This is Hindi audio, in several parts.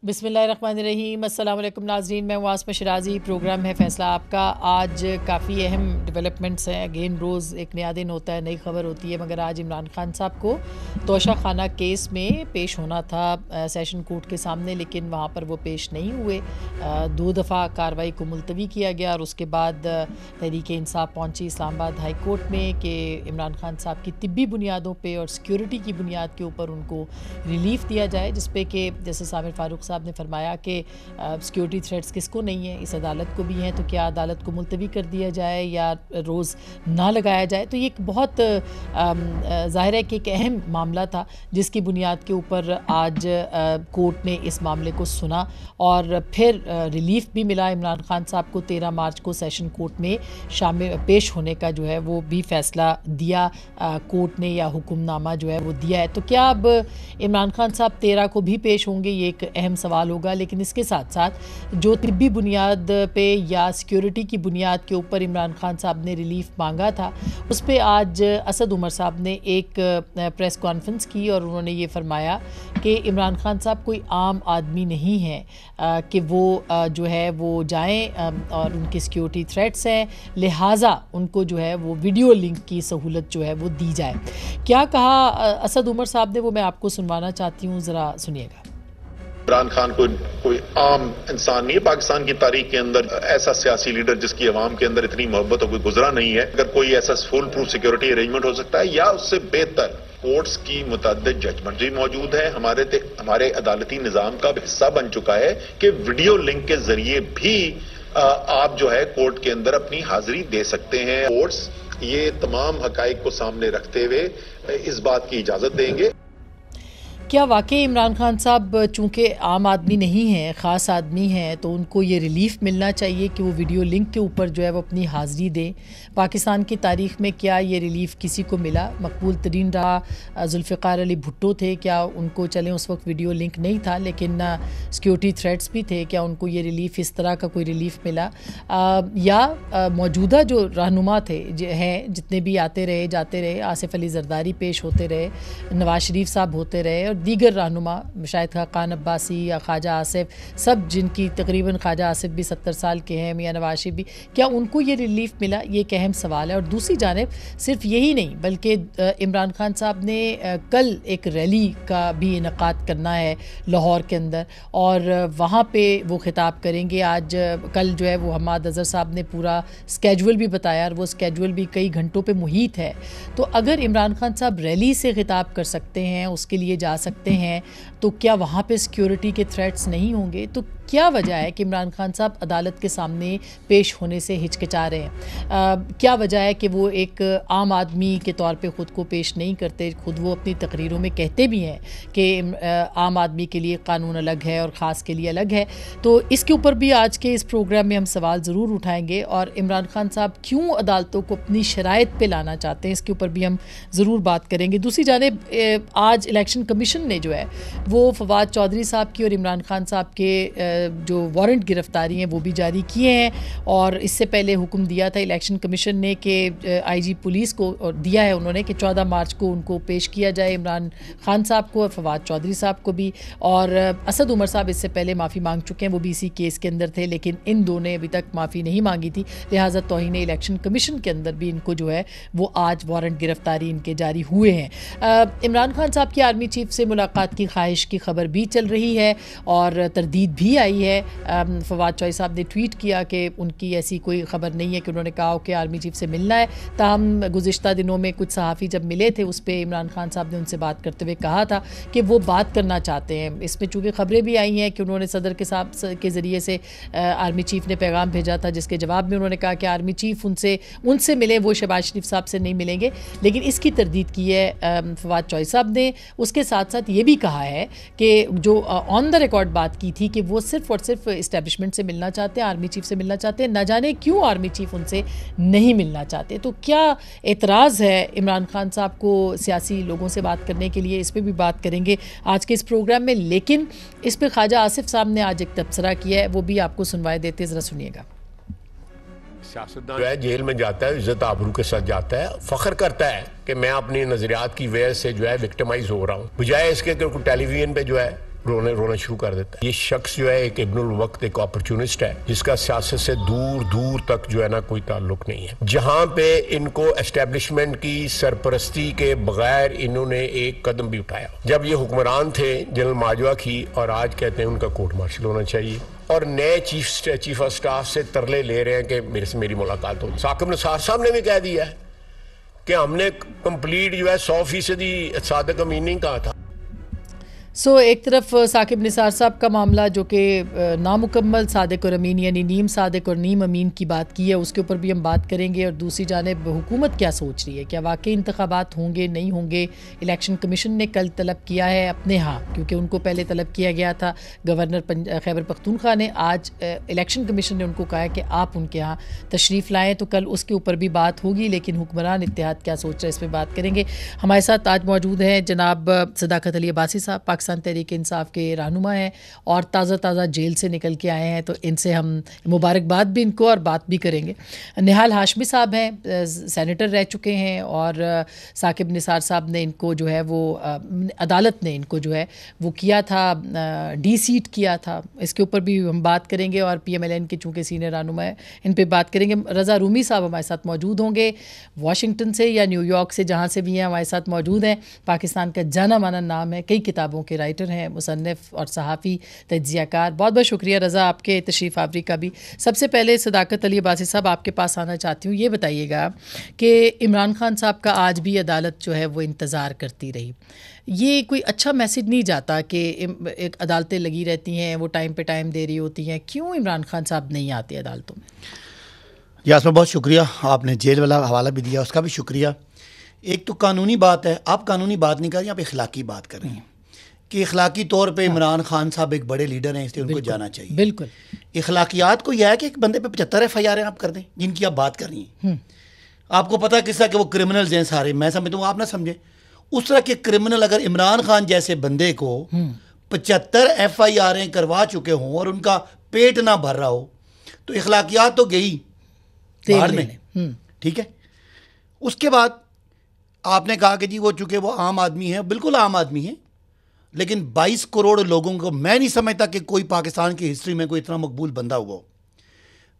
बिस्मिल्लाहिर्रहमानिर्रहीम। अस्सलाम वालेकुम नाज़रीन, मैं वास्मा शिराज़ी। प्रोग्राम है फ़ैसला आपका। आज काफ़ी अहम डेवलपमेंट्स हैं। अगेन रोज़ एक नया दिन होता है, नई खबर होती है। मगर आज इमरान खान साहब को तोशा खाना केस में पेश होना था सेशन कोर्ट के सामने, लेकिन वहाँ पर वो पेश नहीं हुए। 2 दफ़ा कार्रवाई को मुलतवी किया गया और उसके बाद तहरीक इंसाफ पहुँची इस्लामाबाद हाई कोर्ट में कि इमरान खान साहब की तिब्बी बुनियादों पर और सिक्योरिटी की बुनियाद के ऊपर उनको रिलीफ दिया जाए, जिस पे कि जैसे सामिर फारूक साहब ने फरमाया कि सिक्योरिटी थ्रेट्स किसको नहीं है, इस अदालत को भी हैं, तो क्या अदालत को मुलतवी कर दिया जाए या रोज़ ना लगाया जाए। तो ये एक बहुत ज़ाहिर है कि एक अहम मामला था जिसकी बुनियाद के ऊपर आज कोर्ट ने इस मामले को सुना और फिर रिलीफ भी मिला इमरान खान साहब को। 13 मार्च को सेशन कोर्ट में शामिल पेश होने का जो है वो भी फ़ैसला दिया कोर्ट ने, या हुक्मनामा जो है वो दिया है। तो क्या अब इमरान खान साहब 13 को भी पेश होंगे, ये एक अहम सवाल होगा। लेकिन इसके साथ साथ जो तिब्बी बुनियाद पे या सिक्योरिटी की बुनियाद के ऊपर इमरान खान साहब ने रिलीफ मांगा था, उस पे आज असद उमर साहब ने एक प्रेस कॉन्फ्रेंस की और उन्होंने ये फरमाया कि इमरान खान साहब कोई आम आदमी नहीं है कि वो जो है वो जाएं और उनकी सिक्योरिटी थ्रेट्स हैं, लिहाजा उनको जो है वो वीडियो लिंक की सहूलत जो है वो दी जाए। क्या कहा असद उमर साहब ने, वो मैं आपको सुनवाना चाहती हूँ, ज़रा सुनिएगा। इमरान खान कोई आम इंसान नहीं है। पाकिस्तान की तारीख के अंदर ऐसा सियासी लीडर जिसकी अवाम के अंदर इतनी मोहब्बत कोई गुजरा नहीं है। अगर कोई ऐसा फुल प्रूफ सिक्योरिटी अरेंजमेंट हो सकता है या उससे बेहतर कोर्ट्स की मुतअद्दिद जजमेंट भी मौजूद है, हमारे अदालती निजाम का हिस्सा बन चुका है कि वीडियो लिंक के जरिए भी आप जो है कोर्ट के अंदर अपनी हाजिरी दे सकते हैं। कोर्ट्स ये तमाम हकाइक को सामने रखते हुए इस बात की इजाजत देंगे। क्या वाकई इमरान खान साहब चूँकि आम आदमी नहीं हैं, ख़ास आदमी हैं, तो उनको ये रिलीफ मिलना चाहिए कि वो वीडियो लिंक के ऊपर जो है वो अपनी हाज़िरी दें? पाकिस्तान की तारीख़ में क्या ये रिलीफ किसी को मिला? मकबूल तरीन रहा जुल्फ़िकार अली भुट्टो थे, क्या उनको चलें उस वक्त वीडियो लिंक नहीं था लेकिन सिक्योरिटी थ्रेट्स भी थे, क्या उनको ये रिलीफ, इस तरह का कोई रिलीफ मिला? या मौजूदा जो रहनुमा थे हैं, जितने भी आते रहे जाते रहे, आसिफ अली जरदारी पेश होते रहे, नवाज शरीफ साहब होते रहे और दीगर रहनुमा, शायद खान अब्बासी या ख्वाजा आसिफ, सब जिनकी तकरीबन ख्वाजा आसिफ भी 70 साल के हैं, मियां नवाज शरीफ भी, क्या उनको ये रिलीफ मिला? ये एक अहम सवाल है। और दूसरी जानिब सिर्फ यही नहीं बल्कि इमरान खान साहब ने कल एक रैली का भी इनकाद करना है लाहौर के अंदर और वहाँ पे वो खिताब करेंगे। आज कल जो है वो हमाद अज़हर साहब ने पूरा स्केजुअल भी बताया और वो स्केजुअल भी कई घंटों पे मुहित है। तो अगर इमरान खान साहब रैली से खिताब कर सकते हैं, उसके लिए जा सकते हैं, तो क्या वहाँ पे सिक्योरिटी के थ्रेट्स नहीं होंगे? तो क्या वजह है कि इमरान खान साहब अदालत के सामने पेश होने से हिचकिचा रहे हैं? क्या वजह है कि वो एक आम आदमी के तौर पे ख़ुद को पेश नहीं करते? ख़ुद वो अपनी तकरीरों में कहते भी हैं कि आम आदमी के लिए कानून अलग है और ख़ास के लिए अलग है। तो इसके ऊपर भी आज के इस प्रोग्राम में हम सवाल ज़रूर उठाएँगे और इमरान खान साहब क्यों अदालतों को अपनी शराइत पे लाना चाहते हैं, इसके ऊपर भी हम ज़रूर बात करेंगे। दूसरी जानिब आज इलेक्शन कमीशन ने जो है वो फवाद चौधरी साहब की और इमरान खान साहब के जो वारंट गिरफ्तारी हैं वो भी जारी किए हैं और इससे पहले हुक्म दिया था इलेक्शन कमीशन ने कि आईजी पुलिस को और दिया है उन्होंने कि 14 मार्च को उनको पेश किया जाए, इमरान खान साहब को और फवाद चौधरी साहब को भी। और असद उमर साहब इससे पहले माफ़ी मांग चुके हैं, वो भी इसी केस के अंदर थे, लेकिन इन दोनों ने अभी तक माफ़ी नहीं मांगी थी, लिहाजा तौहीन इलेक्शन कमीशन के अंदर भी इनको जो है वो आज वारंट गिरफ्तारी इनके जारी हुए हैं। इमरान खान साहब की आर्मी चीफ से मुलाकात की ख्वाहिश की खबर भी चल रही है और तरदीद भी आई है। फवाद चौधरी साहब ने ट्वीट किया कि उनकी ऐसी कोई ख़बर नहीं है कि उन्होंने कहा हो कि आर्मी चीफ से मिलना है। ताहम गुज़िश्ता दिनों में कुछ सहाफ़ी जब मिले थे उस पर इमरान खान साहब ने उनसे बात करते हुए कहा था कि वो बात करना चाहते हैं। इसमें चूँकि ख़बरें भी आई हैं कि उन्होंने सदर के साहब के ज़रिए से आर्मी चीफ ने पैगाम भेजा था जिसके जवाब में उन्होंने कहा कि आर्मी चीफ उनसे मिले, वो शहबाज शरीफ साहब से नहीं मिलेंगे, लेकिन इसकी तरदीद की है फवाद चौधरी साहब ने। उसके साथ साथ ये भी कहा है कि जो ऑन द रिकॉर्ड बात की थी कि वो सिर्फ और सिर्फ इस्टेब्लिशमेंट से मिलना चाहते हैं, आर्मी चीफ से मिलना चाहते हैं, न जाने क्यों आर्मी चीफ उनसे नहीं मिलना चाहते। तो क्या एतराज़ है इमरान खान साहब को सियासी लोगों से बात करने के लिए, इस पर भी बात करेंगे आज के इस प्रोग्राम में। लेकिन इस पर ख्वाजा आसिफ साहब ने आज एक तबसरा किया है, वो भी आपको सुनवाए देते, ज़रा सुनिएगा। सियासतदान जो है जेल में जाता है, इज्जत आबरू के साथ जाता है, फख्र करता है कि मैं अपनी नजरियात की वजह से जो है विक्टिमाइज हो रहा हूँ, बजाय इसके टेलीविजन पे जो है रोना शुरू कर देता है। ये शख्स जो है एक इब्नुल वक्त, एक अपॉर्चुनिस्ट है जिसका सियासत से दूर दूर तक जो है ना कोई ताल्लुक नहीं है। जहां पे इनको एस्टेब्लिशमेंट की सरपरस्ती के बगैर इन्होंने एक कदम भी उठाया। जब ये हुक्मरान थे जनरल माजवा की, और आज कहते हैं उनका कोर्ट मार्शल होना चाहिए, और नए चीफ ऑफ स्टाफ से तरले ले रहे हैं कि मेरे से मेरी मुलाकात हो। साकिब निसार साहब ने भी कह दिया है कि हमने कंप्लीट जो है 100% सादिक अमीन नहीं कहा था। एक तरफ साकिब निसार साहब का मामला जो कि नामुकम्मल सादिक और अमीन यानी नीम सादिक और नीम अमीन की बात की है, उसके ऊपर भी हम बात करेंगे। और दूसरी जानिब हुकूमत क्या सोच रही है, क्या वाकई इंतखाबात होंगे नहीं होंगे। इलेक्शन कमीशन ने कल तलब किया है अपने यहाँ, क्योंकि उनको पहले तलब किया गया था गवर्नर खैबर पख्तूनख्वा ने। आज इलेक्शन कमीशन ने उनको कहा है कि आप उनके यहाँ तशरीफ़ लाएँ, तो कल उसके ऊपर भी बात होगी। लेकिन हुक्मरान इत्तेहाद क्या सोच रहे हैं, इस पर बात करेंगे। हमारे साथ आज मौजूद हैं जनाब सदाकत अली अब्बासी साहब, पाकिस्तान तहरीक इंसाफ के रहनुमा हैं और ताज़ा जेल से निकल के आए हैं, तो इनसे हम मुबारकबाद भी इनको और बात भी करेंगे। निहाल हाशमी साहब हैं, सेनेटर रह चुके हैं, और साकिब निसार साहब ने इनको जो है वो अदालत ने इनको जो है वो किया था, डी-सीट किया था। इसके ऊपर भी हम बात करेंगे। और PMLN के चूँकि सीनियर रहनुमा है, इन पर बात करेंगे। रज़ा रूमी साहब हमारे साथ मौजूद होंगे, वाशिंगटन से या न्यूयॉर्क से, जहाँ से भी हैं, हमारे साथ मौजूद हैं। पाकिस्तान का जाना माना नाम है, कई किताबों के राइटर हैं, मुसन्निफ़ और सहाफ़ी, तज्ज़ियाकार। बहुत बहुत शुक्रिया रज़ा आपके तशरीफ़ आवरी का भी। सबसे पहले सदाकत अली अब्बासी साहब आपके पास आना चाहती हूँ। ये बताइएगा कि इमरान खान साहब का आज भी अदालत जो है वो इंतज़ार करती रही, ये कोई अच्छा मैसेज नहीं जाता कि एक अदालतें लगी रहती हैं, वो टाइम पे टाइम दे रही होती हैं, क्यों इमरान खान साहब नहीं आते अदालतों में? यासमिन बहुत शुक्रिया, आपने जेल वाला हवाला भी दिया, उसका भी शुक्रिया। एक तो कानूनी बात है, आप कानूनी बात नहीं कर रही, आप इखलाकी बात कर रही हैं कि इखलाकी तौर पे इमरान खान साहब एक बड़े लीडर हैं, इसलिए उनको जाना चाहिए। बिल्कुल, इखलाकियात को यह है कि एक बंदे पे 75 FIR आप कर दें जिनकी आप बात कर रही हैं। आपको पता है किस तरह के वो क्रिमिनल्स हैं सारे, मैं समझता हूँ आप ना समझे उस तरह के क्रिमिनल अगर इमरान खान जैसे बंदे को 75 FIR करवा चुके हों और उनका पेट ना भर रहा हो, तो इखलाकियात तो गई बाहर में। ठीक है, उसके बाद आपने कहा कि जी वो चूँकि वो आम आदमी है, बिल्कुल आम आदमी है, लेकिन 22 करोड़ लोगों को मैं नहीं समझता कि कोई पाकिस्तान की हिस्ट्री में कोई इतना मकबूल बंदा हुआ हो।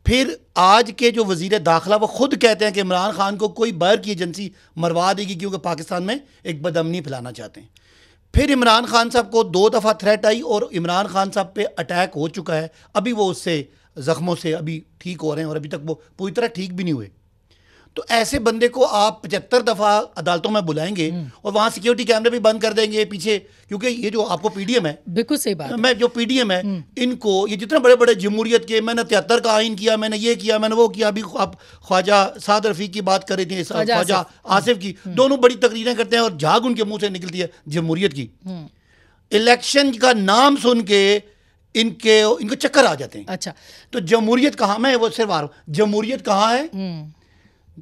फिर आज के जो वज़ीर दाखिला वो खुद कहते हैं कि इमरान खान को कोई बाहर की एजेंसी मरवा देगी क्योंकि पाकिस्तान में एक बदअमनी फैलाना चाहते हैं। फिर इमरान खान साहब को 2 दफ़ा थ्रेट आई और इमरान खान साहब पे अटैक हो चुका है, अभी वो उससे ज़ख्मों से अभी ठीक हो रहे हैं और अभी तक वो पूरी तरह ठीक भी नहीं हुए। तो ऐसे बंदे को आप 75 दफ़ा अदालतों में बुलाएंगे और वहाँ सिक्योरिटी कैमरे भी बंद कर देंगे पीछे, क्योंकि ये जो आपको PDM है, बिल्कुल सही बात, मैं जो PDM है इनको ये जितने बड़े बड़े जमहूरियत के, मैंने 73 का आइन किया, मैंने ये किया, मैंने वो किया, अभी आप ख्वाजा साद रफ़ीक की बात कर रहे थे, ख्वाजा आसिफ की, दोनों बड़ी तकरीरें करते हैं और झाग उनके मुँह से निकलती है जमहूरियत की। इलेक्शन का नाम सुन के इनको चक्कर आ जाते हैं। अच्छा, तो जमहूरियत कहाँ, मैं वो सिर्फ आ रहा हूँ, जमहूरियत कहाँ है?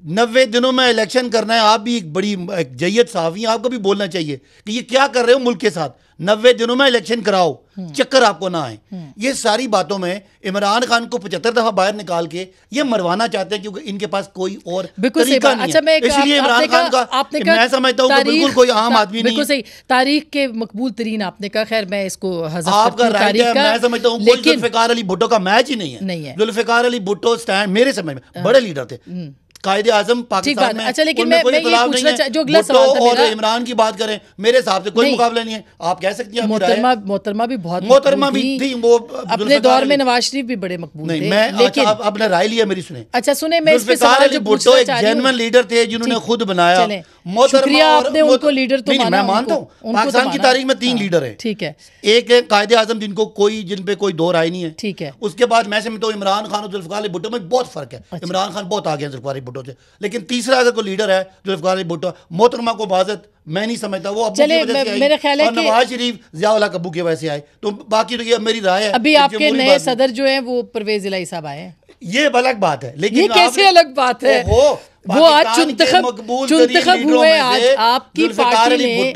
90 दिनों में इलेक्शन करना है। आप भी एक बड़ी जय्यद सहाफ़ी, आपको भी बोलना चाहिए कि ये क्या कर रहे हो मुल्क के साथ। 90 दिनों में इलेक्शन कराओ, चक्कर आपको ना आए। ये सारी बातों में इमरान खान को 75 दफ़ा बाहर निकाल के ये मरवाना चाहते हैं क्योंकि इनके पास कोई और तरीका नहीं है। इसलिए इमरान खान का मैं समझता हूँ बिल्कुल कोई आम आदमी नहीं है। तारीख के मकबूल तरीन आपने कहा, खैर मैं इसको आपका राइट है, मैं समझता हूँ कोई जुल्फ़िकार अली भुट्टो का मैच ही नहीं है। जुल्फ़िकार अली भुट्टो स्टैंड मेरे समय में बड़े लीडर थे, कायदे आज़म पाकिस्तान में। अच्छा, लेकिन मैं ये पूछना जो अगला सवाल था और इमरान की बात करें, मेरे हिसाब से कोई मुकाबला नहीं है। आप कह सकती हैं मोहतरमा भी बहुत मोहतरमा भी थी, वो अपने दौर में नवाज शरीफ भी बड़े मकबूल थे। मैं लेकिन आपने राय लिया मेरी, सुने। अच्छा सुने, मैं इस पे सवाल जो भुट्टो एक जेन्युइन लीडर थे जिन्होंने खुद बनाया। शुक्रिया, आपने उनको लीडर तो माना। मैं मानता हूँ पाकिस्तान की तारीख में 3 लीडर है। ठीक है, एक है कायदे आज़म जिन पे कोई दो राय नहीं है। ठीक है, उसके बाद मैं समझता हूँ इमरान खान और जुल्फ़िकार अली भुट्टो में बहुत फर्क है। इमरान खान बहुत आगे हैं जुल्फ़िकार अली भुट्टो से, लेकिन तीसरा अगर कोई लीडर है जुल्फ़िकार अली भुट्टो, मोहतरमा को बाज़त मैं नहीं समझता वो अब्बू की वजह से आई और नवाज शरीफ ज़िया-उल हक अब्बू की वजह से आए। तो बाकी तो ये मेरी राय है। अभी आपके नए सदर जो हैं वो परवेज़ इलाही साहब आए हैं, ये अलग बात है। लेकिन ये कैसे अलग बात है? वो आज चुंतखब हुए, आज आपकी पार्टी ने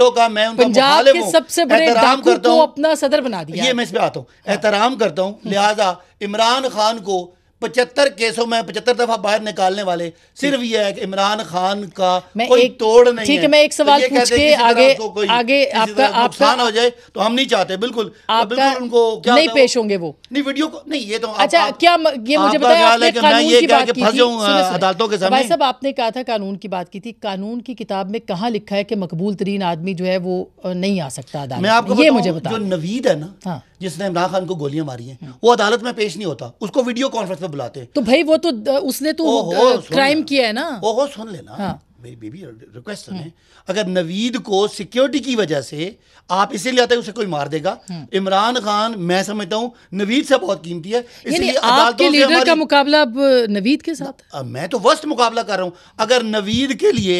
पंजाब के सबसे बड़े डाकू को अपना सदर बना दिया। ये मैं इस पे आता हूँ, एहतराम करता हूँ। लिहाजा इमरान खान को 75 केसों में 75 दफा बाहर निकालने वाले सिर्फ ये है कि इमरान खान का मैं कोई एक तोड़ नहीं ठीक है। है, मैं एक सवाल तो ये पूछ कहते हैं के किसी तरह आगे उसको कोई आगे किसी आपका तरह नुकसान हो जाए तो हम नहीं चाहते, बिल्कुल आपका उनको क्या नहीं होता है पेश होंगे वो नहीं वीडियो को नहीं, ये तो अच्छा ये मुझे आपका बताया, ख्याल है आपने कि मैं कानून ये की कह बात के की फंस थी, जाऊं सुनिए, अदालतों के भाई सामने। साहब आपने कहा था कानून की बात की थी, कानून की किताब में कहाँ लिखा है कि मकबूल तरीन आदमी जो है वो नहीं आ सकता मैं अदालत आपको में? ये बताऊं, मुझे बता जो नवीद है ना, हाँ। जिसने इमरान खान को गोलियां मारी हैं, वो अदालत में पेश नहीं होता, उसको वीडियो कॉन्फ्रेंस पे बुलाते हैं। तो भाई वो तो उसने तो ओहो, सुन क्राइम लेना। किया है ना। ओहो सुन लेना, हाँ। मेरी बेबी रिक्वेस्ट सुने, अगर नवीद को सिक्योरिटी की वजह से आप इसीलिए आते हैं उसे कोई मार देगा, इमरान खान मैं समझता हूं नवीद से बहुत कीमती है, यानी इसलिए आपके अदालतों से लीडर का हमारी मुकाबला अब नवीद के साथ? अब मैं तो वर्स्ट मुकाबला कर रहा हूं। अगर नवीद के लिए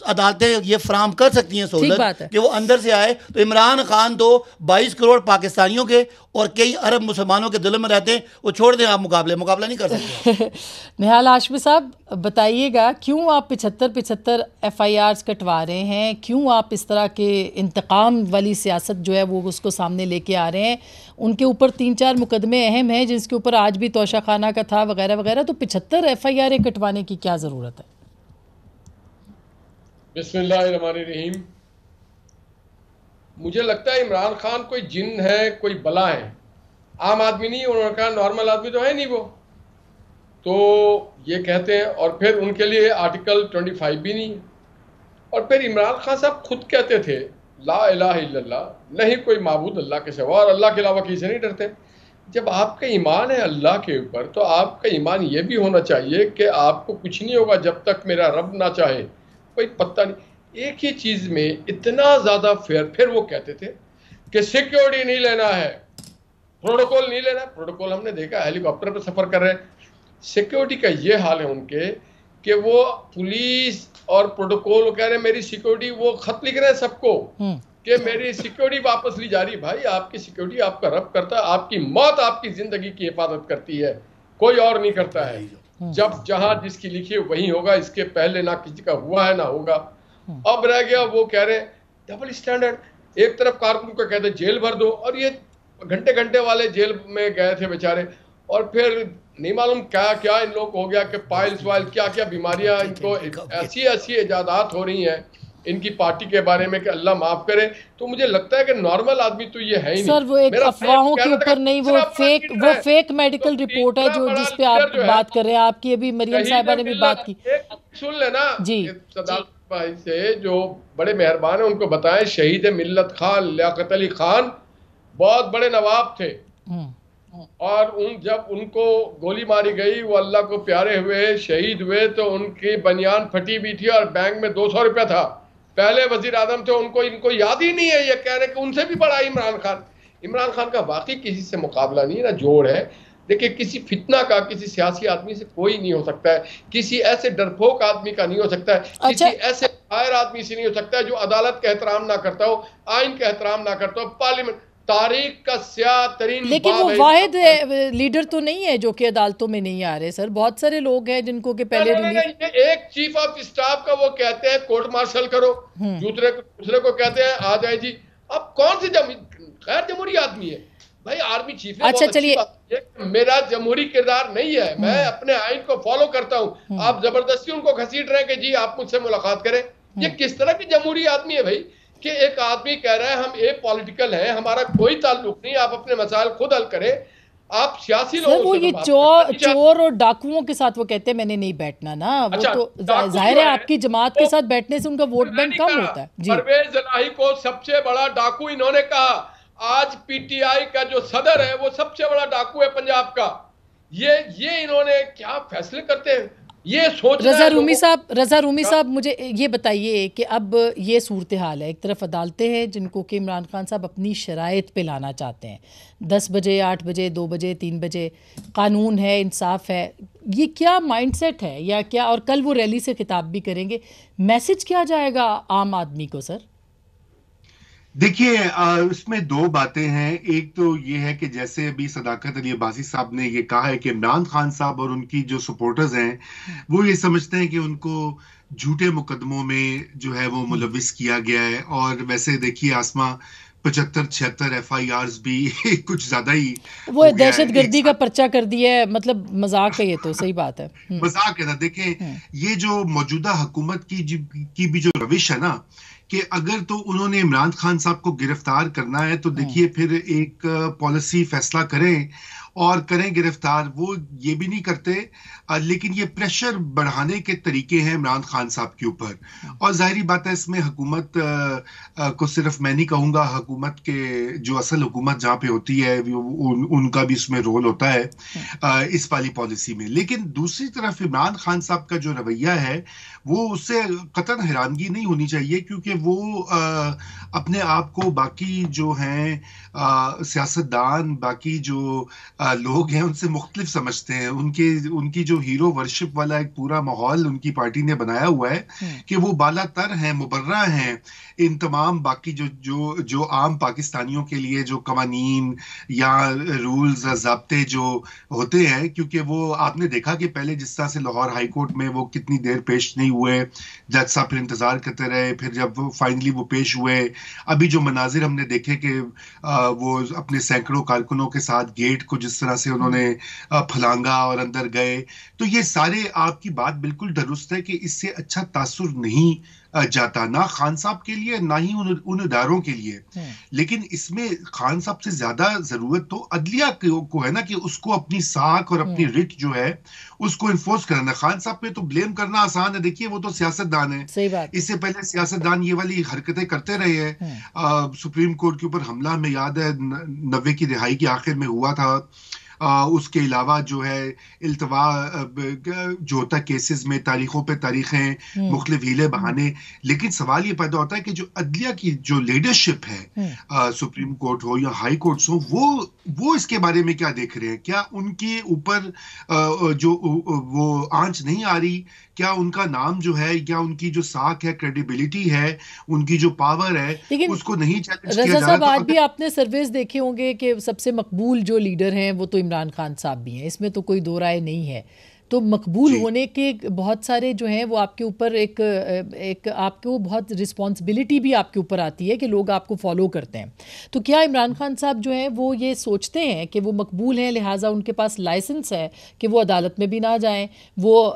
अदालतें ये फराम कर सकती हैं बात है। सहूलत कि वो अंदर से आए, तो इमरान खान तो 22 करोड़ पाकिस्तानियों के और कई अरब मुसलमानों के दिल में रहते हैं, वो छोड़ दें, आप मुकाबला नहीं कर सकते। निहाल हाशमी साहब बताइएगा, क्यों आप 75 FIRs कटवा रहे हैं, क्यों आप इस तरह के इंतकाम वाली सियासत जो है वो उसको सामने लेके आ रहे हैं? उनके ऊपर 3-4 मुकदमे अहम हैं जिसके ऊपर आज भी तोशाखाना का था वगैरह वगैरह, तो 75 FIR कटवाने की क्या ज़रूरत है? बिस्मिल्लाहिर्रहमानिर्रहीम। मुझे लगता है इमरान खान कोई जिन है, कोई बला है, आम आदमी नहीं। उन्होंने कहा नॉर्मल आदमी तो है नहीं वो, तो ये कहते हैं। और फिर उनके लिए आर्टिकल 25 भी नहीं है। और फिर इमरान खान साहब खुद कहते थे ला इलाहा इल्लल्लाह, नहीं कोई माबूद अल्लाह के सिवा, और अल्लाह के अलावा किसी से नहीं डरते। जब आपका ईमान है अल्लाह के ऊपर, तो आपका ईमान ये भी होना चाहिए कि आपको कुछ नहीं होगा जब तक मेरा रब ना चाहे, कोई पत्ता नहीं। एक ही चीज़ में इतना ज़्यादा फेयर। फिर वो कहते थे कि सिक्योरिटी नहीं लेना है, प्रोटोकॉल नहीं लेना। प्रोटोकॉल हमने देखा, हेलीकॉप्टर पर सफ़र कर रहे हैं। सिक्योरिटी का ये हाल है उनके कि वो पुलिस और प्रोटोकॉल कह रहे हैं मेरी सिक्योरिटी, वो खत लिख रहे हैं सबको कि मेरी सिक्योरिटी वापस ली जा रही। भाई आपकी सिक्योरिटी आपका रब करता है, आपकी मौत आपकी जिंदगी की हिफाजत करती है, कोई और नहीं करता है। जब जहां जिसकी लिखी है वही होगा, इसके पहले ना किसी का हुआ है ना होगा। अब रह गया वो कह रहे हैं डबल स्टैंडर्ड। एक तरफ कारकुन को कहते जेल भर दो, और ये घंटे घंटे वाले जेल में गए थे बेचारे। और फिर नहीं मालूम क्या क्या इन लोग हो गया कि पाइल्स वाइल क्या क्या बीमारियां, इनको ऐसी ऐसी इजादात हो रही हैं इनकी पार्टी के बारे में कि अल्लाह माफ करे। तो मुझे लगता है कि नॉर्मल आदमी तो ये है ही नहीं। सर वो एक अफवाहों के ऊपर नहीं, वो फेक मेडिकल रिपोर्ट है जो जिस पे आप बात कर रहे हैं। आपकी अभी मरियम साहिबा ने भी बात की। सुन लेना जी, सदात भाई से जो बड़े मेहरबान है उनको बताएं, शहीद मिल्लत खान लियाकत अली खान बहुत बड़े नवाब थे, और जब उनको गोली मारी गई, वो अल्लाह को प्यारे हुए, शहीद हुए, तो उनकी बनियान फटी भी थी और बैंक में 200 रुपया था। पहले वजीर आजम थे, उनको इनको याद ही नहीं है। ये कह रहे कि उनसे भी बड़ा इमरान खान। इमरान खान का वाकई किसी से मुकाबला नहीं है, ना जोड़ है। देखिए किसी फितना का किसी सियासी आदमी से कोई नहीं हो सकता है, किसी ऐसे डरपोक आदमी का नहीं हो सकता है, किसी ऐसे फायर आदमी से नहीं हो सकता है जो अदालत का एहतराम ना करता हो, आइन का एहतराम ना करता हो, पार्लियामेंट तारीख का स्याह तरीन। लेकिन वो वाहिद लीडर तो नहीं है जो कि अदालतों में नहीं आ रहे सर। बहुत सारे लोग हैं जिनको के पहले एक चीफ ऑफ स्टाफ का वो कहते हैं कोर्ट मार्शल करो, दूसरे को कहते हैं आ जाए जी। अब कौन सी गैर जमहूरी आदमी है भाई? आर्मी चीफ है। अच्छा चलिए, मेरा जमहूरी किरदार नहीं है, मैं अपने आइन को फॉलो करता हूं। आप जबरदस्ती उनको घसीट रहे हैं कि जी आप मुझसे मुलाकात करें। ये किस तरह की जमहूरी आदमी है भाई कि एक आदमी कह रहा है हम ए पॉलिटिकल हैं, हमारा कोई ताल्लुक नहीं, आप अपने मसाइल खुद हल करें। आप सियासी लोग वो ये चोर और डाकुओं के साथ वो कहते हैं मैंने नहीं बैठना ना। वो तो जाहिर है आपकी जमात के साथ बैठने से उनका वोट बैंक कम होता है। परवेज इलाही को सबसे बड़ा डाकू इन्होंने कहा। आज पीटीआई का जो सदर है वो सबसे बड़ा डाकू है पंजाब का। ये इन्होंने क्या फैसले करते हैं, ये सोच। रजा रूमी साहब मुझे ये बताइए कि अब ये सूरत हाल है, एक तरफ अदालतें हैं जिनको कि इमरान खान साहब अपनी शराइत पे लाना चाहते हैं, 10 बजे 8 बजे 2 बजे 3 बजे, कानून है, इंसाफ है, ये क्या माइंडसेट है या क्या? और कल वो रैली से खिताब भी करेंगे, मैसेज क्या जाएगा आम आदमी को सर? देखिए इसमें दो बातें हैं। एक तो ये है कि जैसे अभी सदाकत अली अब्बासी साहब ने ये कहा है कि इमरान खान साहब और उनकी जो सपोर्टर्स हैं वो ये समझते हैं कि उनको झूठे मुकदमों में जो है वो मुलविस किया गया है। और वैसे देखिए आसमा 75-76 FIRs भी कुछ ज्यादा ही वो हो गया है दहशतगर्दी का पर्चा कर दिया है, मतलब मजाक है ये तो, सही बात है। मजाक है ना। देखें, ये जो मौजूदा हुकूमत की भी जो रविश है ना, कि अगर तो उन्होंने इमरान खान साहब को गिरफ्तार करना है तो देखिए फिर एक पॉलिसी फैसला करें और करें गिरफ्तार। वो ये भी नहीं करते, लेकिन ये प्रेशर बढ़ाने के तरीके हैं इमरान खान साहब के ऊपर। और जाहिर बात है इसमें हुकूमत को सिर्फ मैं नहीं कहूँगा, हुकूमत के जो असल हुकूमत जहाँ पे होती है उनका भी इसमें रोल होता है इस वाली पॉलिसी में। लेकिन दूसरी तरफ इमरान खान साहब का जो रवैया है वो उससे कतई हैरानगी नहीं होनी चाहिए, क्योंकि वो अपने आप को बाकी जो हैं सियासतदान, बाकी जो लोग हैं उनसे मुख्तलिफ समझते हैं। उनकी जो हीरो वर्शिप वाला एक पूरा माहौल उनकी पार्टी ने बनाया हुआ है कि वो बालातर हैं, मुबर्रा हैं इन तमाम बाकी जो आम पाकिस्तानियों के लिए जो कवानीन या रूल्स ज़ाब्ते जो होते हैं। क्योंकि वो आपने देखा कि पहले जिस तरह से लाहौर हाई कोर्ट में वो कितनी देर पेश नहीं हुए, जज साहब फिर इंतजार करते रहे, फिर जब फाइनली वो पेश हुए, अभी जो मनाजिर हमने देखे कि वो अपने सैकड़ों कारकुनों के साथ गेट को जिस तरह से उन्होंने फलांगा और अंदर गए, तो ये सारे आपकी बात बिल्कुल दुरुस्त है कि इससे अच्छा तासुर नहीं जाता, ना खान साहब के लिए ना ही उन इदारों के लिए। लेकिन इसमें खान साहब से ज्यादा जरूरत तो अदलिया को है ना, कि उसको अपनी साख और अपनी रिट जो है उसको इन्फोर्स करना। खान साहब पे तो ब्लेम करना आसान है, देखिए वो तो सियासतदान है, सही बात। इससे पहले सियासतदान ये वाली हरकतें करते रहे हैं। सुप्रीम कोर्ट के ऊपर हमला में याद है 90 की दिहाई के आखिर में हुआ था। उसके अलावा जो है इल्तवा जो होता है केसेस में, तारीखों पे तारीखें, मुख्तलिफ हीले बहाने। लेकिन सवाल ये पैदा होता है कि जो अदलिया की जो लीडरशिप है, सुप्रीम कोर्ट हो या हाई कोर्ट्स हो, वो इसके बारे में क्या देख रहे हैं? क्या उनके ऊपर जो वो आंच नहीं आ रही? क्या उनका नाम जो है, क्या उनकी जो साख है, क्रेडिबिलिटी है, उनकी जो पावर है, उसको नहीं चैलेंज किया जा रहा? साहब, आज भी आपने सर्वेस देखे होंगे कि सबसे मकबूल जो लीडर हैं वो तो इमरान खान साहब भी हैं, इसमें तो कोई दो राय नहीं है। तो मकबूल होने के बहुत सारे जो हैं वो आपके ऊपर एक आपको बहुत रिस्पॉन्सिबिलिटी भी आपके ऊपर आती है कि लोग आपको फॉलो करते हैं। तो क्या इमरान खान साहब जो हैं वो ये सोचते हैं कि वो मकबूल हैं, लिहाजा उनके पास लाइसेंस है कि वो अदालत में भी ना जाएं, वो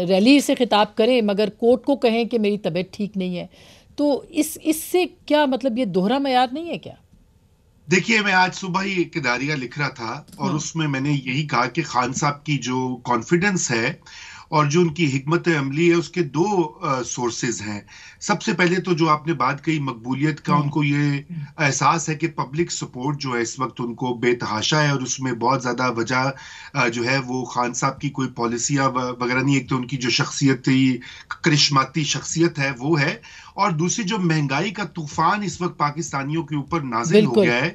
रैली से खिताब करें मगर कोर्ट को कहें कि मेरी तबीयत ठीक नहीं है? तो इससे क्या मतलब ये दोहरा मयार नहीं है क्या? देखिए, मैं आज सुबह ही एक इदारिया लिख रहा था और उसमें मैंने यही कहा कि खान साहब की जो कॉन्फिडेंस है और जो उनकी हिकमत अमली है, उसके दो सोर्सेज हैं। सबसे पहले तो जो आपने बात कही मकबूलियत का, उनको ये एहसास है कि पब्लिक सपोर्ट जो है इस वक्त उनको बेतहाशा है और उसमें बहुत ज़्यादा वजह जो है वो खान साहब की कोई पॉलिसियाँ वगैरह नहीं। एक तो उनकी जो शख्सियत, करिश्माती शख्सियत है वो है, और दूसरी जो महंगाई का तूफान इस वक्त पाकिस्तानियों के ऊपर नाजिल हो गया है,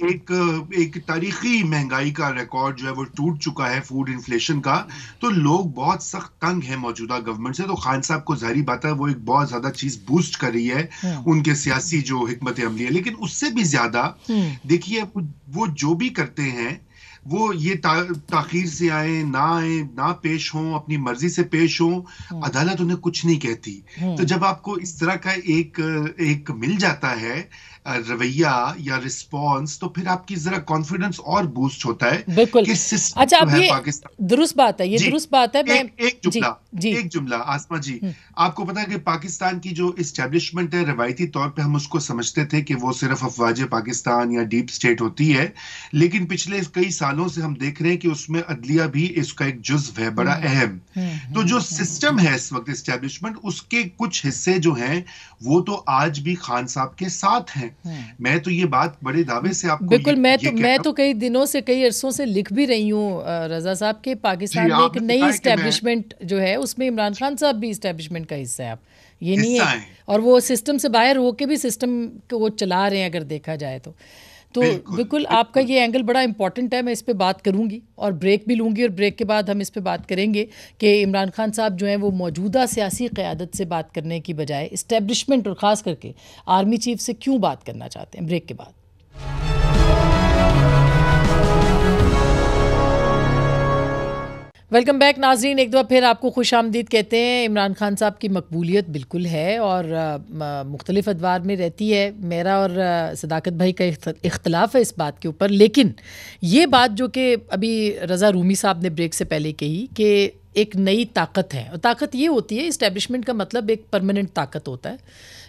एक तारीखी महंगाई का रिकॉर्ड जो है वो टूट चुका है, फूड इन्फ्लेशन का। तो लोग बहुत सख्त तंग है मौजूदा गवर्नमेंट से। तो खान साहब को जाहिर बात है वो एक बहुत ज्यादा चीज बूस्ट कर रही है उनके सियासी जो हिकमत अमली है। लेकिन उससे भी ज्यादा देखिए वो जो भी करते हैं वो ये ताखीर से आए ना पेश हों, अपनी मर्जी से पेश हों, अदालत उन्हें कुछ नहीं कहती। तो जब आपको इस तरह का एक मिल जाता है रवैया या रिस्पॉन्स, तो फिर आपकी जरा कॉन्फिडेंस और बूस्ट होता है। बिल्कुल। अच्छा, अब ये दुरुस्त बात है, ये दुरुस्त बात है। एक जुमला आसमा जी, आपको पता है कि पाकिस्तान की जो इस्टेब्लिशमेंट है, रवायती तौर पे हम उसको समझते थे कि वो सिर्फ अफवाज पाकिस्तान या डीप स्टेट होती है, लेकिन पिछले कई सालों से हम देख रहे हैं कि उसमें अदलिया भी इसका एक जुज़्व है, बड़ा अहम। तो जो सिस्टम है इस वक्त इस्टेब्लिशमेंट, उसके कुछ हिस्से जो हैं वो तो आज भी खान साहब के साथ हैं। मैं तो ये बात बड़े दावे से आपको बिल्कुल, मैं तो कई दिनों से, कई अरसों से लिख भी रही हूँ रजा साहब के पाकिस्तान में एक नई इस्टेब्लिशमेंट जो है उसमें इमरान खान साहब भी इस्टेब्लिशमेंट का हिस्सा है। आप ये नहीं है, और वो सिस्टम से बाहर होके भी सिस्टम को वो चला रहे हैं अगर देखा जाए तो बिल्कुल आपका ये एंगल बड़ा इंपॉर्टेंट है। मैं इस पे बात करूंगी और ब्रेक भी लूंगी, और ब्रेक के बाद हम इस पे बात करेंगे कि इमरान खान साहब जो हैं वो मौजूदा सियासी क़यादत से बात करने की बजाय इस्टेब्लिशमेंट और ख़ास करके आर्मी चीफ से क्यों बात करना चाहते हैं। ब्रेक के बाद वेलकम बैक नाजरीन, एक दफ़ा फिर आपको खुश आमदीद कहते हैं। इमरान खान साहब की मकबूलियत बिल्कुल है और मुख्तलिफ अदवार में रहती है। मेरा और सदाकत भाई का इख्तलाफ है इस बात के ऊपर, लेकिन ये बात जो कि अभी रज़ा रूमी साहब ने ब्रेक से पहले कही कि एक नई ताकत है, और ताकत ये होती है, इस्टेब्लिशमेंट का मतलब एक परमानेंट ताकत होता है,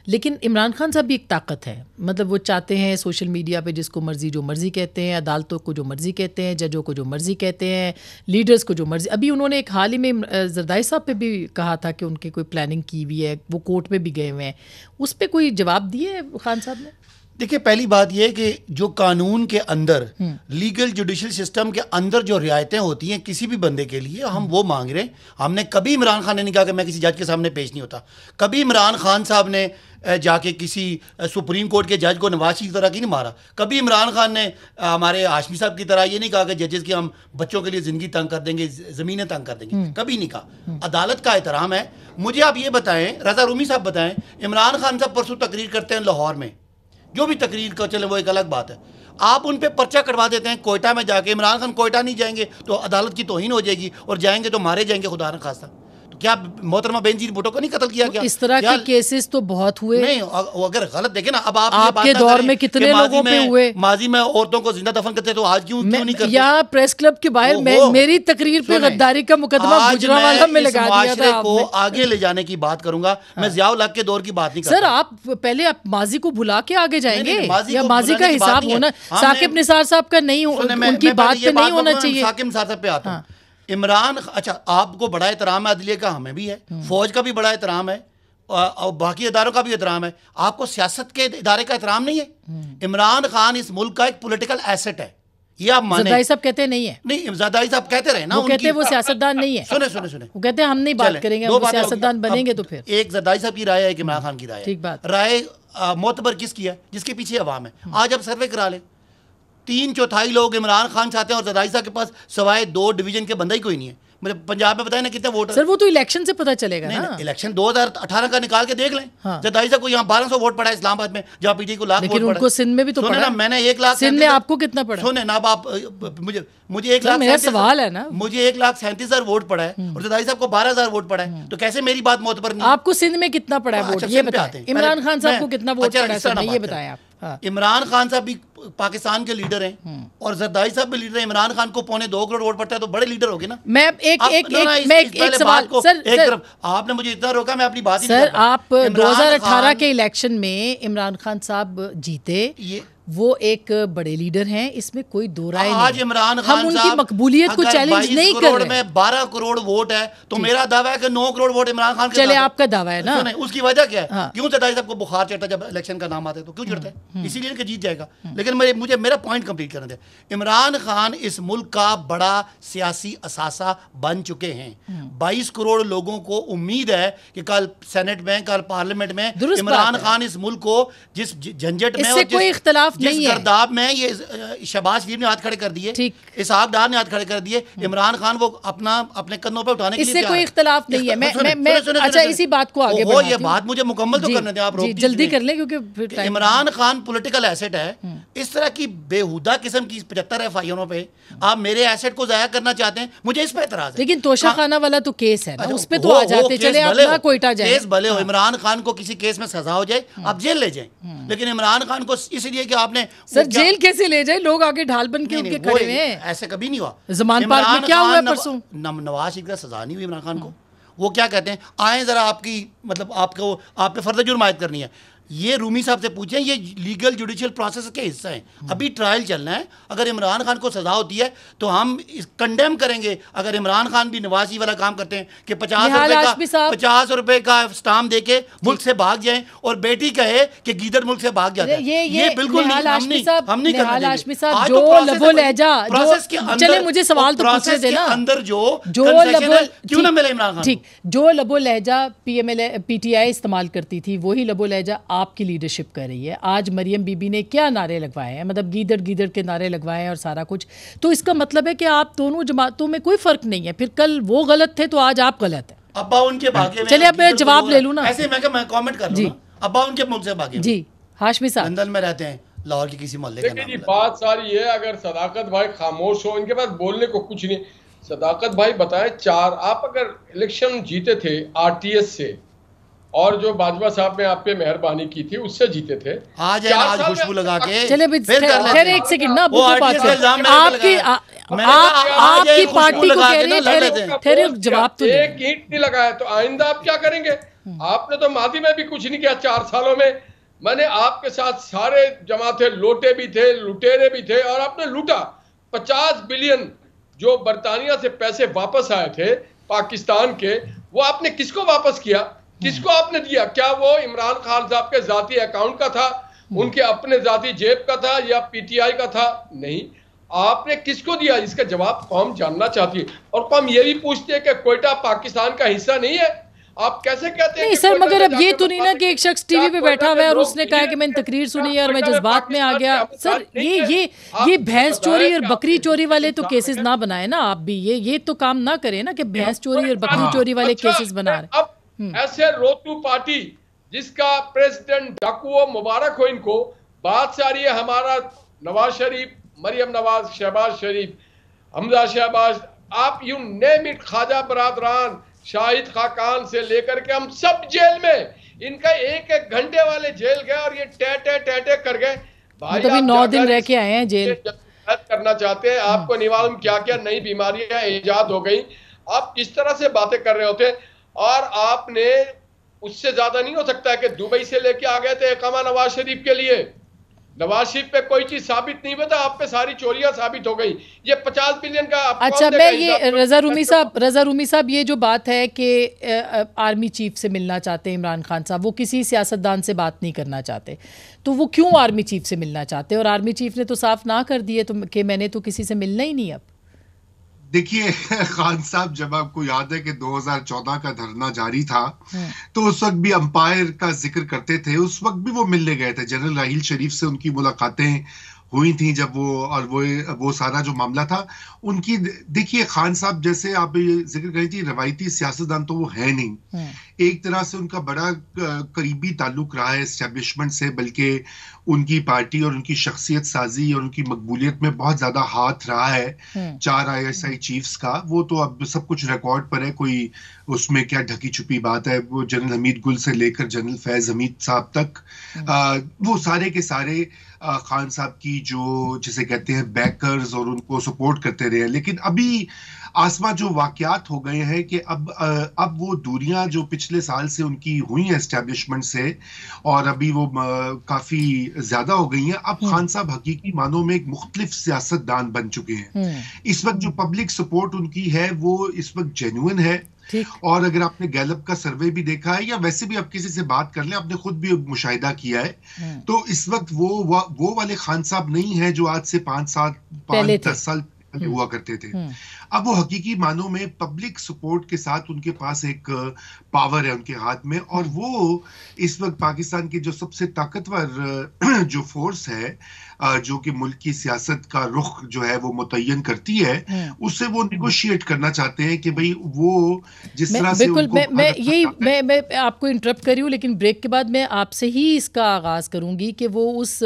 लेकिन इमरान खान साहब भी एक ताकत है। मतलब वो चाहते हैं सोशल मीडिया पे जिसको मर्ज़ी जो मर्ज़ी कहते हैं, अदालतों को जो मर्ज़ी कहते हैं, जजों को जो मर्ज़ी कहते हैं, लीडर्स को जो मर्ज़ी। अभी उन्होंने एक हाल ही में जरदारी साहब पे भी कहा था कि उनकी कोई प्लानिंग की हुई है, वो कोर्ट में भी गए हुए हैं। उस पर कोई जवाब दिए खान साहब ने? देखिए, पहली बात यह है कि जो कानून के अंदर, लीगल जुडिशल सिस्टम के अंदर जो रियायतें होती हैं किसी भी बंदे के लिए, हम वो मांग रहे हैं। हमने कभी इमरान खान ने नहीं कहा कि मैं किसी जज के सामने पेश नहीं होता। कभी इमरान खान साहब ने जाके किसी सुप्रीम कोर्ट के जज को नवाज शरीफ की तरह की नहीं मारा। कभी इमरान खान ने हमारे हाशमी साहब की तरह ये नहीं कहा कि जजेस की हम बच्चों के लिए ज़िंदगी तंग कर देंगे, ज़मीनें तंग कर देंगे। कभी नहीं कहा। अदालत का एहतराम है। मुझे आप ये बताएं, रज़ा रूमी साहब बताएं, इमरान खान साहब परसों तकरीर करते हैं लाहौर में, जो भी तकरीर कर चले वो एक अलग बात है। आप उन पे पर्चा कटवा देते हैं कोयटा में जाके। इमरान खान कोयटा नहीं जाएंगे तो अदालत की तौहीन हो जाएगी, और जाएंगे तो मारे जाएंगे खुदा न खास्ता। तो क्या मोहतरमा बेनजीर भुट्टो को नहीं कत्ल किया गया? इस तरह के केसेस तो बहुत हुए। नहीं, अगर गलत देखे ना, अब आप आपके दौर में कितने लोगों पे हुए? माजी में औरतों को जिंदा दफन करते तो आज क्यों नहीं करते? यहाँ प्रेस क्लब के बाहर मेरी तकरीर पे गद्दारी का मुकदमा गुजरांवाला में लगा दिया था। को आगे ले जाने की बात करूंगा मैं, ज़ियाउल हक के दौर की बात नहीं करता। सर, आप पहले आप माजी को भुला के आगे जाएंगे या माजी का हिसाब होना? साकिब निसार साहब का नहीं, उनकी बात पे नहीं होना चाहिए। साकिब निसार साहब पे आता हूं। इमरान, अच्छा, आपको बड़ा एहतराम है अदलिया का, हमें भी है, फौज का भी बड़ा एहतराम है, और बाकी इदारों का भी एहतराम है। आपको सियासत के इदारे का एहतराम नहीं है? इमरान खान इस मुल्क का एक पॉलिटिकल एसेट है, ये आप माने? ज़रदारी साहब कहते नहीं है। नहीं, ज़रदारी साहब कहते रहे ना, वो कहते हैं वो सियासतदान नहीं है। सुने सुने सुने, वो कहते हैं हम नहीं बात करेंगे, हम सियासतदान बनेंगे तो फिर। एक ज़रदारी साहब की राय है, एक इमरान खान की राय है। ठीक बात। राय मोतबर किसकी है? जिसके पीछे अवाम है। आज आप सर्वे करा लें, 3/4 लोग इमरान खान चाहते हैं, और ज़रदारी साहब के पास सवाए 2 डिवीजन के बंदा ही कोई नहीं है। मुझे पंजाब में बताए ना कितने वोट? सर, वो तो इलेक्शन से पता चलेगा ना। इलेक्शन 2018 का निकाल के देख लें। जरदारी साहब को यहाँ 1200 वोट पड़ा है इस्लामाबाद में, जहाँ पीटी को लाख वोट पड़ा। उनको सिंध में भी तो पड़ा ना, मैंने 1 लाख। सिंध में आपको कितना पड़ा? सुने ना, अब आप मुझे 1 लाख, मेरा सवाल है ना, मुझे 1,37,000 वोट पड़ा है, और जरदारी साहब को 12,000 वोट पड़ा है, तो कैसे मेरी बात मोतबर नहीं? आपको सिंध में कितना पड़ा है वोट, ये बताएं। इमरान खान साहब को कितना वोट पड़ा है, ये बताएं आप। इमरान खान साहब भी पाकिस्तान के लीडर हैं, और जरदारी साहब भी लीडर हैं। इमरान खान को 2.25 करोड़ वोट पड़ता है, तो बड़े लीडर हो गए ना। मैं एक सवाल को, सर, आपने मुझे इतना रोका, मैं अपनी बात ही सर, आप 2018 के इलेक्शन में इमरान खान साहब जीते, वो एक बड़े लीडर हैं, इसमें कोई दो राय नहीं। आज इमरान खान हम उनकी मकबूलियत को चैलेंज नहीं कर रहे। में 12 करोड़ वोट है, तो मेरा दावा है कि 9 करोड़ वोट इमरान खान के। चले, आपका दावा है ना। उसकी वजह क्या है? क्यों जरदारी साहब को बुखार चढ़ता जब इलेक्शन का नाम आता है? तो क्यों चढ़ता है? इसीलिए कि जीत जाएगा। लेकिन मुझे मेरा पॉइंट कंप्लीट करने दे। इमरान खान इस मुल्क का बड़ा सियासी असासा बन चुके हैं। 22 करोड़ लोगों को उम्मीद है कि कल सेनेट में, कल पार्लियामेंट में इमरान खान इस मुल्क को जिस झंझट में, इससे कोई इख्तलाफ नहीं है, गर्दाब में, ये शहबाज शरीफ ने हाथ खड़े कर दिए, इसहाक डार ने हाथ खड़े कर दिए, इमरान खान वो अपने कंधों पे उठाने के लिए, इससे कोई इख्तलाफ नहीं है। मैं अच्छा, इसी बात को आगे बढ़ाती हूं। ये बात मुझे मुकम्मल तो करने दें, आप जल्दी कर लें क्योंकि इमरान खान पॉलिटिकल एसेट है। इस तरह की बेहुदा किस्म की 75 एफआईआरों पे आप मेरे एसेट को जाया करना चाहते हैं, मुझे इस पे एतराज है। लेकिन तोशाखाना वाला तो केस है ना, उस पे तो आ जाते। चले, आप ना कोयटा जाए, केस भले हो, इमरान खान को किसी केस में सजा हो जाए, आप जेल ले जाएं, लेकिन इमरान खान को इसलिए कि आपने, सर, जेल कैसे ले जाए? लोग आगे ढाल बन के उनके खड़े हुए हैं। ऐसे कभी नहीं हुआ। ज़मान पार्क में क्या हुआ परसों? नवाज शरीफ का सजा नहीं हुई इमरान खान को। वो क्या कहते हैं, आए जरा आपकी, मतलब आपको, आप पे फर्द जुर्म आयद करनी है। ये रूमी साहब से पूछें, ये लीगल जुडिशियल प्रोसेस के हिस्सा हैं। अभी ट्रायल चलना है। अगर इमरान खान को सजा होती है तो हम कंडेम करेंगे। अगर इमरान खान भी नवाजी वाला काम करते हैं कि 50 रुपए का स्टाम्प देके मुल्क से भाग जाएं, और बेटी कहे कि गीदड़ मुल्क से भाग जाता है, ये बिल्कुल नहीं, हम नहीं करने। जो लबो लहजा, प्रोसेस के अंदर, चले मुझे सवाल तो पूछने देना, अंदर जो क्यों ना मिले इमरान खान, ठीक, जो लबो लहजा PTI इस्तेमाल करती थी, वही लबो लहजा आपकी लीडरशिप कर रही है। आज मरियम बीबी ने क्या नारे लगवाए हैं, मतलब गीदड़ गीदड़ के नारे लगवाए हैं और सारा कुछ। तो इसका मतलब है कि आप दोनों जमातों में कोई फर्क नहीं है। फिर कल वो गलत थे तो आज आप गलत है। अब्बा उनके भागे में, चलिए अब मैं जवाब ले लूं ना, ऐसे मैं कमेंट कर लूं। अब्बा उनके मुल्क से भागे जी। हाशमी साहब लंदन में रहते हैं, लाहौर के किसी मोहल्ले का नाम। बात सारी है, अगर सदाकत भाई खामोश हो, इनके पास बोलने को कुछ नहीं। सदाकत भाई बताएं, आप अगर इलेक्शन जीते थे आरटीएस से और जो बाजवा साहब ने आप पे मेहरबानी की थी उससे जीते थे, आज खुशबू लगा के चले खैर एक सेकंड ना, आपकी पार्टी को कह रहे हैं, ठहरे जवाब तो एक ईंट नहीं लगाया, तो आइंदा आप क्या करेंगे? आपने तो मादी में भी कुछ नहीं किया 4 सालों में। मैंने आपके साथ सारे जमा थे, लोटे भी थे, लुटेरे भी थे, और आपने लूटा 50 बिलियन जो बरतानिया से पैसे वापस आए थे पाकिस्तान के, वो आपने किसको वापस किया, किसको आपने दिया? क्या वो इमरान खान साहब के जाती अकाउंट का था, उनके अपने जाती जेब का था, या पीटीआई का था? नहीं, आपने किसको दिया? इसका जवाब कौम जानना चाहती है, और कौम ये भी पूछती है कि कोयटा पाकिस्तान का हिस्सा नहीं है। आप कैसे कहते हैं? नहीं सर, मगर अब ये तो नहीं ना कि एक शख्स टीवी पे बैठा हुआ है और उसने कहा कि मैंने तकरीर सुनी और मैं जज्बात में आ गया। सर ये भैंस चोरी और बकरी चोरी वाले तो केसेस ना बनाए ना आप भी, ये तो काम ना करें ना कि भैंस चोरी और बकरी चोरी वाले केसेस बना रहे। अब ऐसे रोतू पार्टी जिसका प्रेसिडेंट डाकुओ मुबारक हो इनको, बात से आ रही है हमारा नवाज शरीफ, मरियम नवाज, शहबाज शरीफ, हमजा शहबाज, आप यू नेम इट, ख्वाजा बरादरान, शाहिद खाकान से लेकर के हम सब जेल में। इनका एक घंटे वाले जेल गए और ये टे कर गए। भाई तो 9 दिन रह के आए हैं जेल। करना चाहते हैं, आपको नहीं मालूम क्या क्या नई बीमारियां ईजाद हो गई। आप किस तरह से बातें कर रहे होते, और आपने उससे ज्यादा नहीं हो सकता कि दुबई से लेके आ गए थे इकामा नवाज शरीफ के लिए। नवाज शरीफ पे कोई चीज साबित नहीं बता, आप पे सारी चोरियां साबित हो गई। ये 50 बिलियन का अच्छा, मैं ये रजा रूमी साहब ये जो बात है कि आर्मी चीफ से मिलना चाहते हैं इमरान खान साहब, वो किसी सियासतदान से बात नहीं करना चाहते, तो वो क्यों आर्मी चीफ से मिलना चाहते हैं? और आर्मी चीफ ने तो साफ ना कर दिए तो कि मैंने तो किसी से मिलना ही नहीं। अब देखिए खान साहब, जब आपको याद है कि 2014 का धरना जारी था, तो उस वक्त भी अंपायर का जिक्र करते थे, उस वक्त भी वो मिलने गए थे। जनरल राहील शरीफ से उनकी मुलाकातें हुई थी जब वो सारा जो मामला था उनकी। देखिए खान साहब जैसे आप जिक्र करी थी, रवायती सियासतदान तो वो है नहीं। एक तरह से उनका बड़ा करीबी ताल्लुक रहा है एस्टेब्लिशमेंट से, बल्कि उनकी पार्टी और उनकी शख्सियत साजी और उनकी मकबूलियत में बहुत ज्यादा हाथ रहा है 4 ISI चीफ्स का। वो तो अब सब कुछ रिकॉर्ड पर है, कोई उसमें क्या ढकी छुपी बात है। वो जनरल हमीद गुल से लेकर जनरल फैज हमीद साहब तक, वो सारे के सारे खान साहब की जो जिसे कहते हैं बैकर्स और उनको सपोर्ट करते रहे। लेकिन अभी आसमा जो वाकयात हो गए हैं कि अब वो दूरियां जो पिछले साल से उनकी हुई हैं एस्टेब्लिशमेंट से, और अभी वो काफी ज्यादा हो गई हैं। अब खान साहब हकीकी मानों में एक मुख्तलिफ सियासतदान बन चुके हैं। इस वक्त जो पब्लिक सपोर्ट उनकी है वो इस वक्त जेन्युइन है। और अगर आपने गैलप का सर्वे भी देखा है, या वैसे भी आप किसी से बात कर लें, आपने खुद भी मुशाहिदा किया है, तो इस वक्त वो वाले खान साहब नहीं है जो आज से 5-10 साल हुआ करते थे। अब वो हकीकी मानों में पब्लिक सपोर्ट के साथ उनके पास एक पावर है उनके हाथ में, और वो इस वक्त पाकिस्तान की जो सबसे ताकतवर जो फोर्स है, जो कि मुल्क की सियासत का रुख जो है वो मुतय्यन करती है, उससे वो निगोशिएट करना चाहते हैं कि भाई वो जिस तरह से मैं आपको इंटरप्ट कर रही हूँ, लेकिन ब्रेक के बाद मैं आपसे ही इसका आगाज़ करूँगी कि वो उस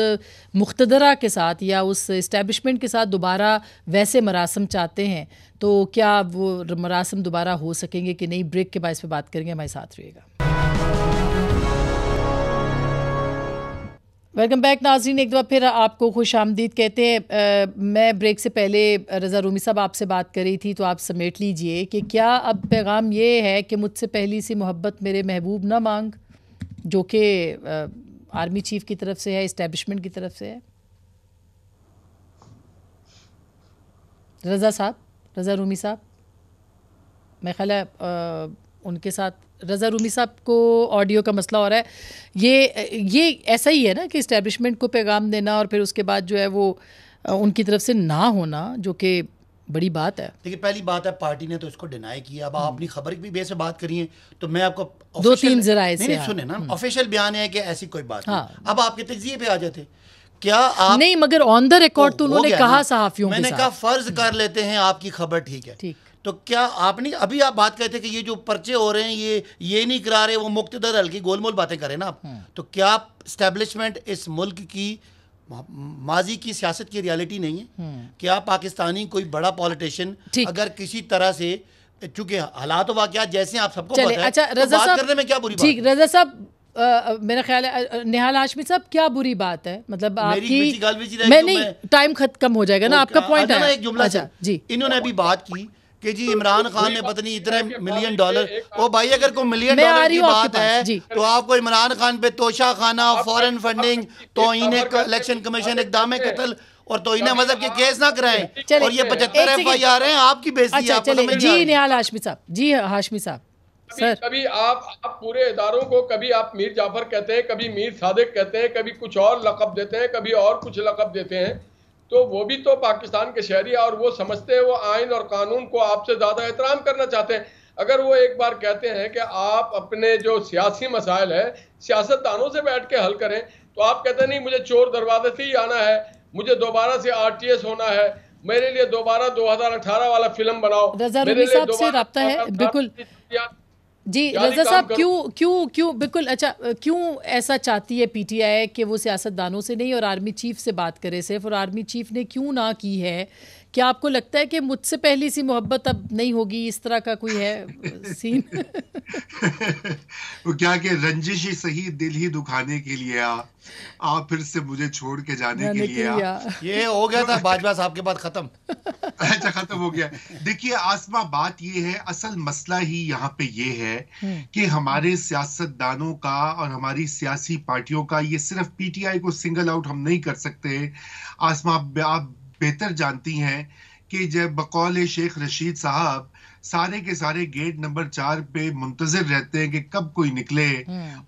मुख्तदरा के साथ या उस इस्टेब्लिशमेंट के साथ दोबारा वैसे मरासम चाहते हैं, तो क्या वो मरासम दोबारा हो सकेंगे कि नहीं? ब्रेक के बाद इस पर बात करेंगे, हमारे साथ रहिएगा। वेलकम बैक नाज़रीन, एक दफ़ा फिर आपको खुश आमदीद कहते हैं। मैं ब्रेक से पहले रज़ा रूमी साहब आपसे बात कर रही थी, तो आप समेट लीजिए कि क्या अब पैगाम ये है कि मुझसे पहली सी मोहब्बत मेरे महबूब ना मांग, जो कि आर्मी चीफ की तरफ से है, इस्टेब्लिशमेंट की तरफ से है। रज़ा रूमी साहब, मैं ख्याल है उनके साथ रज़ा रूमी साहब को ऑडियो का मसला हो रहा है। ये ऐसा ही है ना कि इस्टेब्लिशमेंट को पैगाम देना और फिर उसके बाद जो है वो उनकी तरफ से ना होना, जो कि बड़ी बात है। देखिए पहली बात है, पार्टी ने तो इसको डिनाई किया। अब आप अपनी खबर की भी बेस से बात करिए, तो मैं आपको 2-3 ज़राए से सुने ना, ऑफिशियल बयान है कि ऐसी कोई बात नहीं। अब आपके तज्जिए पे आ जाते, क्या आप नहीं, मगर ऑन द रिकॉर्ड तो उन्होंने कहा सहाफियों के साथ, मैंने कहा फर्ज कर लेते हैं आपकी खबर ठीक है, ठीक, तो क्या आपने अभी आप बात कहते कि ये जो पर्चे हो रहे हैं ये नहीं करा रहे, वो मुक्तदर हल्की गोलमोल बातें करें ना आप, तो क्या स्टैब्लिशमेंट इस मुल्क की माजी की सियासत की रियलिटी नहीं है कि आप पाकिस्तानी कोई बड़ा पॉलिटिशियन अगर किसी तरह से, चूंकि हालात वाकयात जैसे आप सबको पता है, अच्छा, तो बात करने में क्या बुरी बात है? ठीक, रजा साहब, मेरा ख्याल है निहाल हाशमी साहब, क्या बुरी बात है? मतलब आपकी मैं नहीं, टाइम खत्म हो जाएगा ना, आपका पॉइंट है। एक जुमला जी, इन्होंने अभी बात की कि जी इमरान खान ने पता नहीं इतने $1 मिलियन, ओ भाई अगर कोई $1 मिलियन की बात है तो आपको इमरान खान पे तोशा खाना, फॉरेन फंडिंग, तौहीन इलेक्शन कमीशन, इक़दाम कत्ल और तौहीन मजहब के केस ना कराएं, और ये 75 FIR हैं आपकी बेइज्जती है। अच्छा, जी निहाल हाशमी साहब, जी हाशमी साहब, सर कभी आप पूरे इदारों को कभी आप मीर जाफर कहते हैं, कभी मीर सादिक कहते हैं, कभी कुछ और लक़ब देते हैं, कभी और कुछ लक़ब देते हैं, तो वो भी तो पाकिस्तान के शहरी है और वो समझते हैं, वो आइन और कानून को आपसे ज़्यादा एहतराम करना चाहते हैं। अगर वो एक बार कहते हैं कि आप अपने जो सियासी मसाइल है सियासतदानों से बैठ के हल करें, तो आप कहते हैं नहीं मुझे चोर दरवाजे से ही आना है, मुझे दोबारा से RTS होना है, मेरे लिए दोबारा 2018 वाला फिल्म बनाओ। रजा रूमी साहब से रब्ता है बिल्कुल जी। रजा साहब क्यों बिल्कुल, अच्छा, क्यों ऐसा चाहती है PTI कि वो सियासतदानों से नहीं और आर्मी चीफ से बात करे सिर्फ, और आर्मी चीफ ने क्यों ना की है? क्या आपको लगता है कि मुझसे पहली सी मोहब्बत अब नहीं होगी, इस तरह का कोई है सीन? वो क्या कि रंजिश ही सही, दिल ही दुखाने के लिए आप फिर से मुझे छोड़ के जाने के लिए ये हो गया था बाजवा साहब के बाद खत्म। अच्छा, खत्म हो गया। देखिए आसमा, बात ये है, असल मसला ही यहाँ पे ये है कि हमारे सियासतदानों का और हमारी सियासी पार्टियों का, ये सिर्फ PTI को सिंगल आउट हम नहीं कर सकते। आसमा, आप बेहतर जानती हैं कि जब बकौल शेख रशीद साहब सारे के सारे गेट नंबर 4 पे मुंतजिर रहते हैं कि कब कोई निकले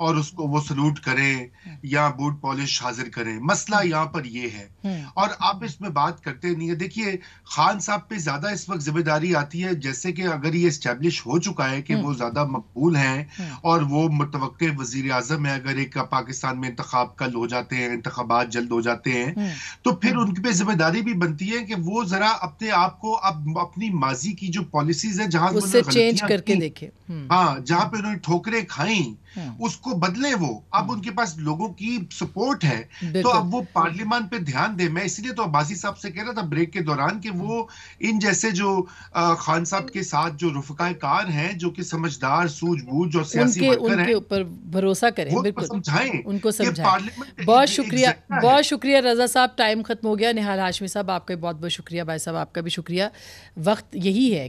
और उसको वो सलूट करें या बूट पॉलिश हाजिर करें। मसला यहाँ पर ये है और आप इसमें बात करते नहीं है। देखिए खान साहब पे ज्यादा इस वक्त जिम्मेदारी आती है, जैसे कि अगर ये एस्टेब्लिश हो चुका है कि वो ज्यादा मकबूल हैं और वो मुतवक्के वजीर आजम है, अगर एक पाकिस्तान में इंतखाब कल हो जाते हैं, इंतखाबात जल्द हो जाते हैं, तो फिर उनके पे जिम्मेदारी भी बनती है कि वो जरा अपने आप को अब अपनी माजी की जो पॉलिसीज है जहां उससे चेंज करके देखे, हाँ, जहां पे उन्होंने ठोकरें खाई उसको बदले। वो अब उनके पास लोगों की सपोर्ट है, तो अब वो पार्लियामान पे ध्यान दे। मैं इसलिए तो अब्बासी साहब से कह रहा था ब्रेक के दौरान कि वो इन जैसे जो खान साहब के साथ जो रुफकाए कार हैं, जो कि समझदार, सूझबूझ और सियासी वर्कर हैं, उनके ऊपर भरोसा करें, बिल्कुल समझाएं, उनको समझाएं। बहुत शुक्रिया, बहुत शुक्रिया रजा साहब, टाइम खत्म हो गया। निहाल हाशमी साहब आपका बहुत बहुत शुक्रिया, भाई साहब आपका भी शुक्रिया। वक्त यही है।